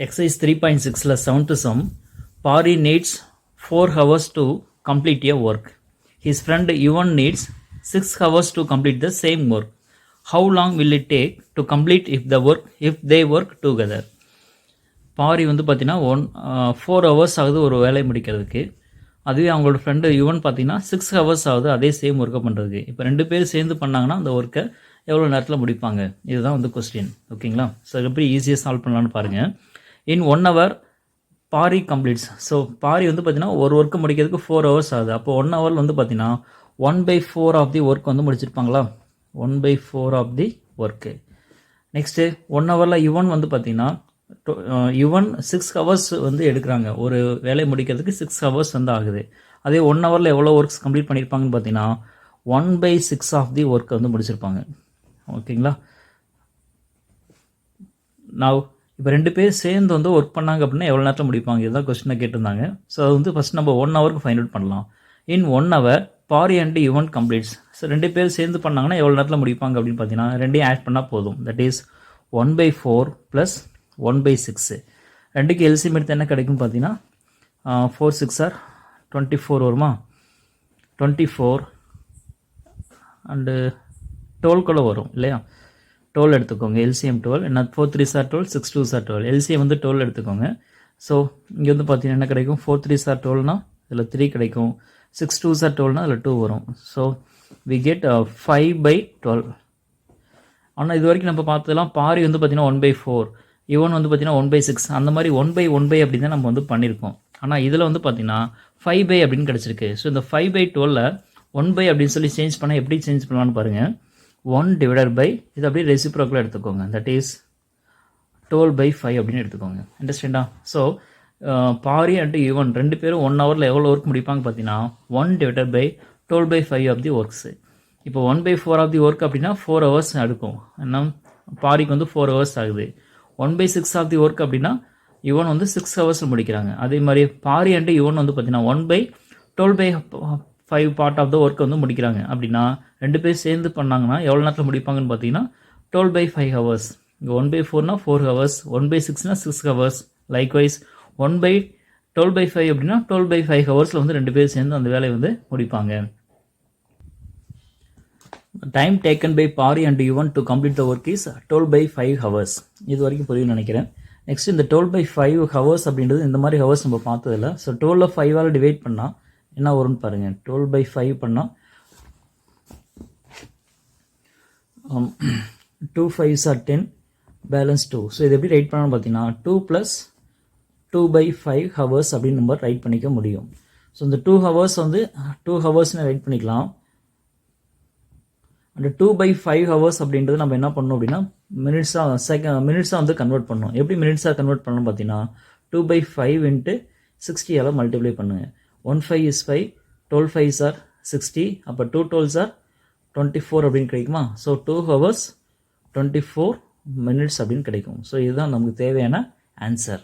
Exercise 3.6 7th sum. Pari needs 4 hours to complete a work. His friend Ivan needs 6 hours to complete the same work. How long will it take to complete if they work together? Pari வந்து பார்த்தீங்கன்னா 4 hours ஆகுது ஒரு வேலையை முடிக்கிறதுக்கு. அதுவே அவங்களோட friend Yuvan பார்த்தீங்கன்னா 6 hours ஆகுது அதே சேம் ஒர்க்கை பண்ணுறதுக்கு. இப்போ 2 பேர் சேர்ந்து பண்ணாங்கன்னா அந்த ஒர்க்கை எவ்வளோ நேரத்தில் முடிப்பாங்க? இதுதான் வந்து கொஸ்டின். ஓகேங்களா? ஸோ எப்படி ஈஸியாக சால்வ் பண்ணலான்னு பாருங்கள். In 1 hour Paari completes. So Paari வந்து பார்த்தீங்கன்னா ஒரு ஒர்க்கை முடிக்கிறதுக்கு 4 hours ஆகுது. அப்போ 1 hour வந்து பார்த்தீங்கன்னா 1/4 ஆஃப் தி ஒர்க் வந்து முடிச்சிருப்பாங்களா? 1/4 ஆஃப் தி ஒர்க்கு. நெக்ஸ்ட்டு 1 hourல யுவன் வந்து பார்த்தீங்கன்னா யுவன் 6 hours வந்து எடுக்கிறாங்க. ஒரு வேலை முடிக்கிறதுக்கு 6 hours வந்து ஆகுது. அதே 1 hourல எவ்வளோ ஒர்க்ஸ் கம்ப்ளீட் பண்ணியிருப்பாங்கன்னு பார்த்தீங்கன்னா 1/6 ஆஃப் தி ஒர்க் வந்து முடிச்சிருப்பாங்க. ஓகேங்களா? நான் இப்போ 2 பேர் சேர்ந்து வந்து ஒர்க் பண்ணாங்க அப்படின்னா எவ்வளோ நேரத்தில் முடிப்பாங்க? இதுதான் கொஸ்டினை கேட்டிருந்தாங்க. ஸோ அது வந்து ஃபஸ்ட் நம்ம 1 hourக்கு ஃபைண்ட் அவுட் பண்ணலாம். In 1 hour Paari and Yuvan completes. So 2 பேர் சேர்ந்து பண்ணாங்கன்னா எவ்வளோ நேரத்தில் முடிப்பாங்க அப்படின்னு பார்த்தீங்கன்னா 2ஐயும் ஆட் பண்ணால் போதும். That is 1/4 + 1/6. 2க்கு எல்சிஎம் எடுத்து என்ன கிடைக்கும்னு பார்த்தீங்கன்னா 4 6 are 24 வருமா? 24 அண்டு 12 கூட வரும் இல்லையா? 12 எடுத்துக்கோங்க. எல்சிஎம் 12. என்ன 4 3s are 12, 6 2s are 12. LCM வந்து 12 எடுத்துக்கோங்க. ஸோ இங்கே வந்து பார்த்தீங்கன்னா என்ன கிடைக்கும்? 4 3s are 12னா இதில் 3 கிடைக்கும். 6 2s are 12னா இதில் 2 வரும். So we get 5/12. ஆனால் இது வரைக்கும் நம்ம பார்த்ததெல்லாம் பாரி வந்து பார்த்தீங்கன்னா 1/4, யுவன் வந்து பார்த்தீங்கன்னா 1/6, அந்த மாதிரி 1/1 அப்படி தான் நம்ம வந்து பண்ணியிருக்கோம். ஆனால் இதில் வந்து பார்த்தீங்கன்னா 5/, அப்படின்னு கிடச்சிருக்கு. ஸோ இந்த 5/12 1/, அப்படின்னு சொல்லி சேஞ்ச் பண்ணால் எப்படி சேஞ்ச் பண்ணலான்னு பாருங்கள். 1 divided by இது அப்படியே ரெசிப்ரோக்கலாக எடுத்துக்கோங்க. தட் இஸ் 12/5 அப்படின்னு எடுத்துக்கோங்க. அண்டர்ஸ்டாண்டா? ஸோ பாரி அண்ட் யுவன் 2 பேரும் 1 hourல எவ்வளோ ஒர்க் முடிப்பாங்க பார்த்தீங்கன்னா 1 divided by 12/5 of the works. இப்போ 1/4 ஆஃப் தி ஒர்க் அப்படின்னா 4 hours எடுக்கும். என்ன பாரிக்கு வந்து 4 hours ஆகுது. 1/6 ஆஃப் தி ஒர்க் அப்படின்னா யுவன் வந்து 6 hours முடிக்கிறாங்க. அதே மாதிரி பாரி அண்ட் யுவன் வந்து பார்த்தீங்கன்னா 1/12/5 பார்ட் ஆஃப் த ஒர்க் வந்து முடிக்கிறாங்க. அப்படின்னா 2 பேர் சேர்ந்து பண்ணாங்கன்னா எவ்வளோ நேரத்தில் முடிப்பாங்கன்னு பார்த்தீங்கன்னா 12/5 hours. இங்கே 1/4னா 4 hours, 1/6னா 6 hours. லைக்வைஸ் 1/12/5 அப்படின்னா 12/5 ஹவர்ஸில் வந்து 2 பேர் சேர்ந்து அந்த வேலையை வந்து முடிப்பாங்க. Time taken by Paari and Yuvan to complete the work is 12/5 hours. இது வரைக்கும் புரியும்னு நினைக்கிறேன். நெக்ஸ்ட் இந்த 12/5 hours அப்படின்றது இந்த மாதிரி ஹவர்ஸ் நம்ம பார்த்ததில்ல. ஸோ 12 5ஆல் டிவைட் பண்ணால் என்ன வரும்னு பாருங்கள். 12/5 பண்ணால் 2 5s are 10, பேலன்ஸ் 2. ஸோ இது எப்படி ரைட் பண்ணான்னு பார்த்தீங்கன்னா 2 + 2/5 hours அப்படின்னு நம்ம ரைட் பண்ணிக்க முடியும். ஸோ இந்த 2 hours வந்து 2 ஹவர்ஸ்னு ரைட் பண்ணிக்கலாம். அந்த 2/5 hours அப்படின்றது நம்ம என்ன பண்ணணும் அப்படின்னா மினிட்ஸாக வந்து கன்வெர்ட் பண்ணணும். எப்படி மினிட்ஸாக கன்வெர்ட் பண்ணணும் பார்த்தீங்கன்னா 2/5 × 60ஆல் மல்டிப்ளை பண்ணுங்கள். 1 5 is 5, 12 5s are 60, அப்போ 2 12s are 24 அப்படின்னு கிடைக்குமா? ஸோ 2 hours 24 minutes அப்படின்னு கிடைக்கும். ஸோ இதுதான் நமக்கு தேவையான ஆன்சர்.